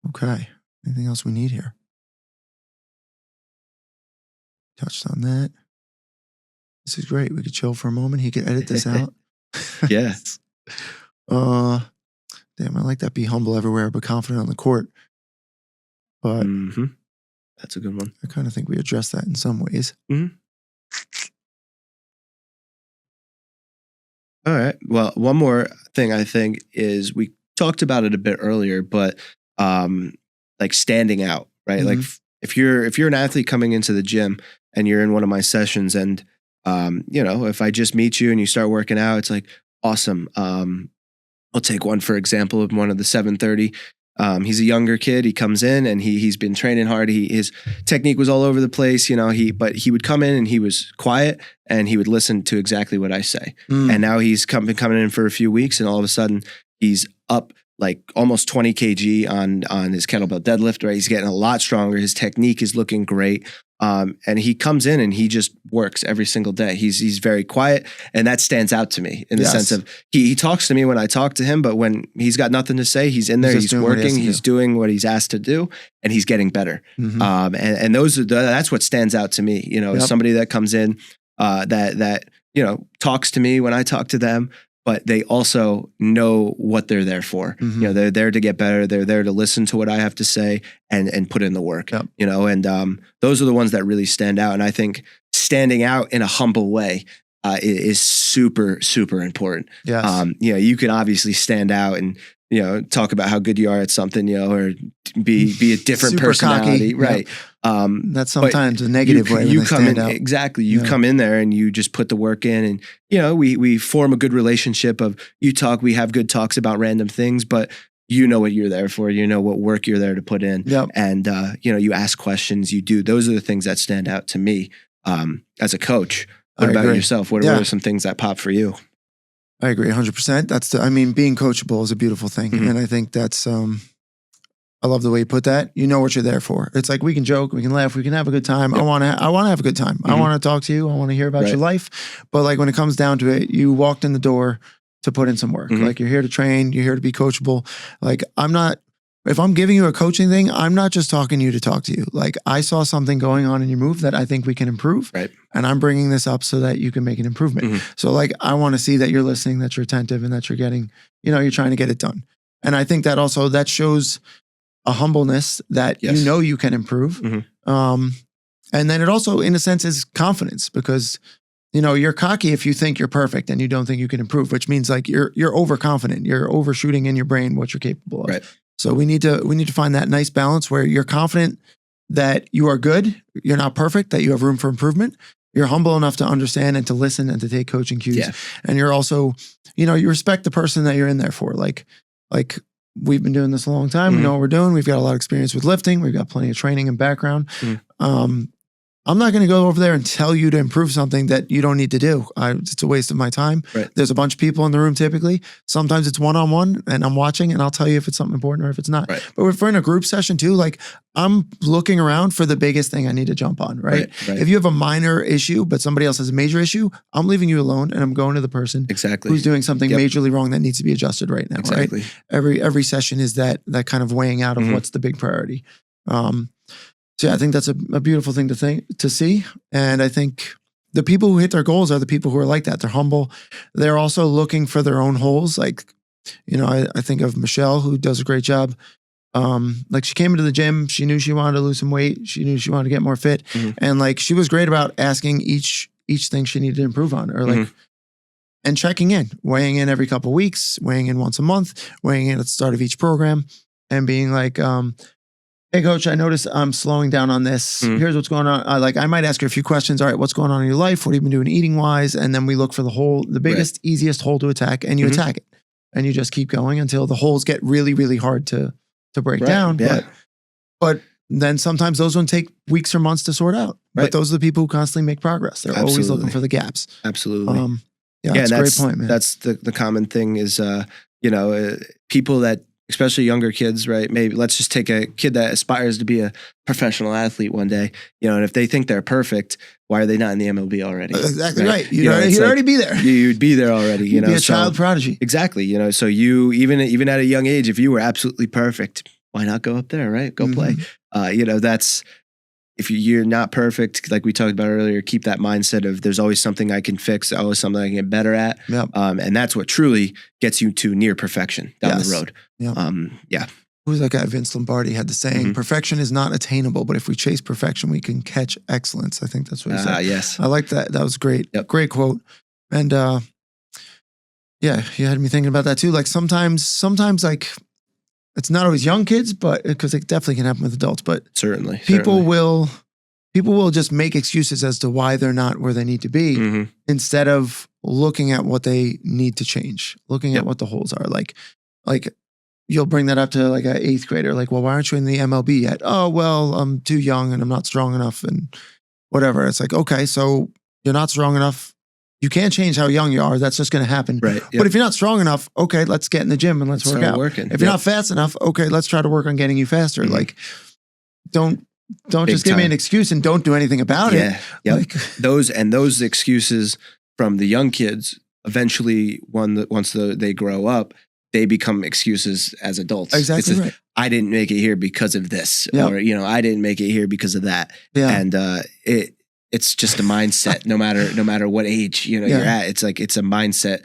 Okay. Anything else we need here? Touched on that. This is great. We could chill for a moment. He could edit this out. Yeah. Damn, I like that. Be humble everywhere, but confident on the court. But that's a good one. I kind of think we addressed that in some ways. All right. Well, one more thing I think is we talked about it a bit earlier, but like standing out, right? Like if you're an athlete coming into the gym and you're in one of my sessions, and if I just meet you and you start working out, it's like awesome. I'll take one for example of one of the 730. He's a younger kid. He comes in and he's been training hard. His technique was all over the place, but he would come in and he was quiet and he would listen to exactly what I say. And now he's been coming in for a few weeks and all of a sudden he's up like almost 20 kg on his kettlebell deadlift, right? He's getting a lot stronger. His technique is looking great. And he comes in and he just works every single day. He's very quiet, and that stands out to me in the sense of he talks to me when I talk to him, but when he's got nothing to say, he's in there, he's working, he's doing what he's asked to do, and he's getting better. And that's what stands out to me. Somebody that comes in that talks to me when I talk to them, but they also know what they're there for. They're there to get better. They're there to listen to what I have to say and put in the work. And those are the ones that really stand out. And I think standing out in a humble way is super, super important. You can obviously stand out and talk about how good you are at something, or be a different personality, cocky. right? That's sometimes a negative way. You come in exactly. You come in there and you just put the work in, and we form a good relationship of you talk. We have good talks about random things, but you know what you're there for. You know what work you're there to put in, and you ask questions. You do. Those are the things that stand out to me as a coach. What about yourself? What are some things that pop for you? I agree 100%. Being coachable is a beautiful thing. And I think that's, I love the way you put that. You know what you're there for. It's like, we can joke, we can laugh, we can have a good time. I want to have a good time. I want to talk to you. I want to hear about your life. But like when it comes down to it, you walked in the door to put in some work. Like you're here to train, you're here to be coachable. Like if I'm giving you a coaching thing, I'm not just talking to you to talk to you. Like I saw something going on in your move that I think we can improve. Right. And I'm bringing this up so that you can make an improvement. So like, I want to see that you're listening, that you're attentive, and that you're getting, you're trying to get it done. And I think that shows a humbleness that you can improve. And then it also, in a sense, is confidence, because you're cocky if you think you're perfect and you don't think you can improve, which means like you're overconfident. You're overshooting in your brain what you're capable of. Right. So we need to find that nice balance where you're confident that you are good, you're not perfect, that you have room for improvement. You're humble enough to understand and to listen and to take coaching cues. And you're also, you respect the person that you're in there for. Like we've been doing this a long time. We know what we're doing. We've got a lot of experience with lifting. We've got plenty of training and background. I'm not going to go over there and tell you to improve something that you don't need to do. It's a waste of my time. Right. There's a bunch of people in the room typically. Sometimes it's one-on-one and I'm watching and I'll tell you if it's something important or if it's not. Right. But if we're in a group session too, like I'm looking around for the biggest thing I need to jump on, right? If you have a minor issue, but somebody else has a major issue, I'm leaving you alone and I'm going to the person who's doing something majorly wrong that needs to be adjusted right now, right? Every session is that kind of weighing out of what's the big priority. So yeah, I think that's a beautiful thing to see. And I think the people who hit their goals are the people who are like that. They're humble. They're also looking for their own holes. Like, I think of Michelle, who does a great job. Like she came into the gym. She knew she wanted to lose some weight. She knew she wanted to get more fit. And like, she was great about asking each thing she needed to improve on, or like, and checking in, weighing in every couple of weeks, weighing in once a month, weighing in at the start of each program, and being like, hey coach, I noticed I'm slowing down on this. Here's what's going on. I might ask you a few questions. All right, what's going on in your life? What have you been doing eating wise? And then we look for the biggest, easiest hole to attack, and you attack it. And you just keep going until the holes get really, really hard to break down. But then sometimes those ones take weeks or months to sort out. But those are the people who constantly make progress. They're always looking for the gaps. Absolutely. That's a great point, man. That's the common thing is, people that, especially younger kids, right? Maybe let's just take a kid that aspires to be a professional athlete one day, and if they think they're perfect, why are they not in the MLB already? Exactly right. You'd already be there. You'd be there already. You'd be a child prodigy. Exactly. So you even at a young age, if you were absolutely perfect, why not go up there, right? Go play. That's. If you're not perfect, like we talked about earlier, keep that mindset of there's always something I can fix, always something I can get better at. And that's what truly gets you to near perfection down the road. Who's that guy? Vince Lombardi had the saying, perfection is not attainable, but if we chase perfection, we can catch excellence. I think that's what he said. Yes. I like that. That was great. Great quote. And you had me thinking about that too. Like sometimes like, it's not always young kids, but because it definitely can happen with adults, but certainly people will just make excuses as to why they're not where they need to be instead of looking at what they need to change, looking at what the holes are. Like, you'll bring that up to like an 8th grader. Like, well, why aren't you in the MLB yet? Oh, well, I'm too young and I'm not strong enough and whatever. It's like, okay, so you're not strong enough. You can't change how young you are. That's just going to happen. Right. But if you're not strong enough, okay, let's get in the gym and let's work out. Working. If you're not fast enough, okay, let's try to work on getting you faster. Like, don't just give me an excuse and don't do anything about it. Yeah. Like, those excuses from the young kids eventually, once they grow up, they become excuses as adults. Exactly right. I didn't make it here because of this, or I didn't make it here because of that. Yeah. And it's just a mindset. no matter what age you're at, it's like it's a mindset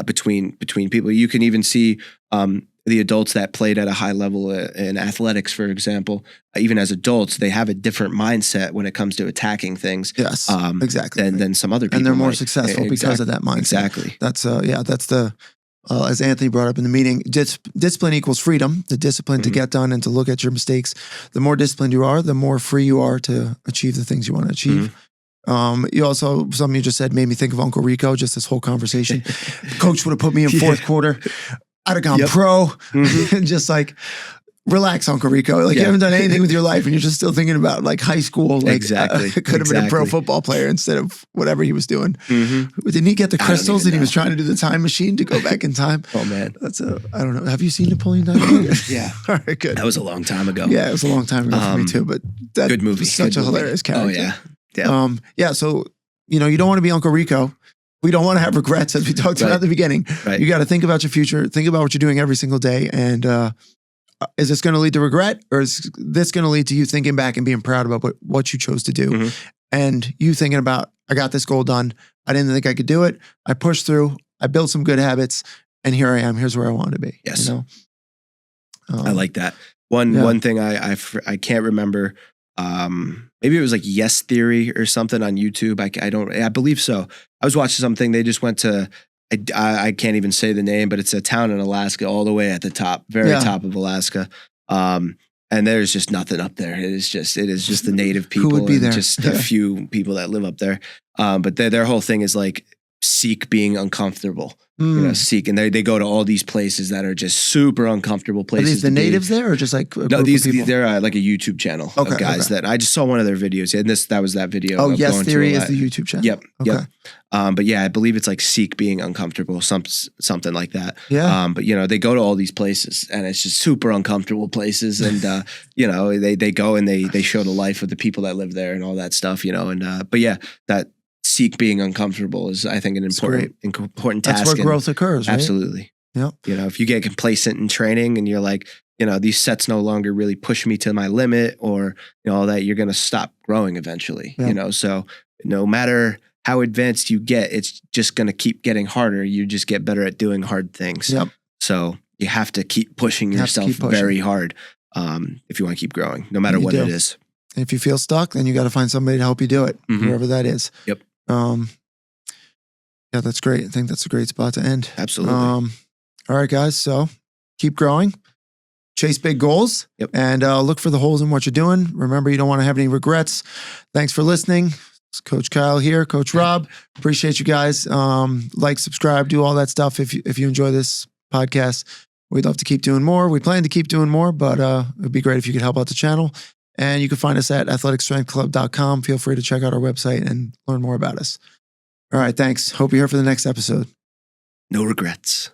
between people. You can even see the adults that played at a high level in athletics, for example. Even as adults, they have a different mindset when it comes to attacking things. Yes, exactly. Than some other people, and they're more successful because of that mindset. Exactly. That's the. As Anthony brought up in the meeting, discipline equals freedom, the discipline to get done and to look at your mistakes. The more disciplined you are, the more free you are to achieve the things you want to achieve. You also, something you just said made me think of Uncle Rico, just this whole conversation. Coach would have put me in fourth quarter. I'd have gone pro and just like, relax, Uncle Rico. Like you haven't done anything with your life and you're just still thinking about like high school. Like, exactly. Could have been a pro football player instead of whatever he was doing. Didn't he get the crystals and he was trying to do the time machine to go back in time? Oh man. I don't know. Have you seen Napoleon Dynamite? Yeah. All right, good. That was a long time ago. Yeah, it was a long time ago for me too, but that good movie. was such good a hilarious character. Oh yeah. Yeah. So, you don't want to be Uncle Rico. We don't want to have regrets, as we talked about at the beginning. Right. You got to think about your future, think about what you're doing every single day. And is this going to lead to regret, or is this going to lead to you thinking back and being proud about what you chose to do? And you thinking about, I got this goal done. I didn't think I could do it. I pushed through. I built some good habits. And here I am. Here's where I want to be. Yes. I like that. One thing I can't remember. Maybe it was like Yes Theory or something on YouTube. I believe so. I was watching something. They just went to, I can't even say the name, but it's a town in Alaska, all the way at the top, very top of Alaska. And there's just nothing up there. It is just the native people. Who would be there? Just a few people that live up there. But their whole thing is like, seek being uncomfortable. Seek, and they go to all these places that are just super uncomfortable places. Are these the natives there, or just like no? They're like a YouTube channel of guys that I just saw one of their videos, and that was that video. Oh, Yes Theory is the YouTube channel. Yep. But yeah, I believe it's like seek being uncomfortable, something like that. Yeah. But they go to all these places, and it's just super uncomfortable places, and they go and they show the life of the people that live there and all that stuff, but yeah, that. Seek being uncomfortable is, I think, an important task. That's where growth occurs, right? Absolutely. Yep. If you get complacent in training and you're like, these sets no longer really push me to my limit, or all that, you're going to stop growing eventually. Yep. So no matter how advanced you get, it's just going to keep getting harder. You just get better at doing hard things. Yep. So you have to keep pushing yourself very hard if you want to keep growing, no matter what it is. And if you feel stuck, then you got to find somebody to help you do it, wherever that is. Yep. Yeah, that's great. I think that's a great spot to end. Absolutely. All right, guys. So keep growing, chase big goals, and look for the holes in what you're doing. Remember, you don't want to have any regrets. Thanks for listening. It's Coach Kyle here, Coach Rob. Appreciate you guys. Like, subscribe, do all that stuff. If you enjoy this podcast, we'd love to keep doing more. We plan to keep doing more, but it'd be great if you could help out the channel. And you can find us at athleticstrengthclub.com. Feel free to check out our website and learn more about us. All right, thanks. Hope you're here for the next episode. No regrets.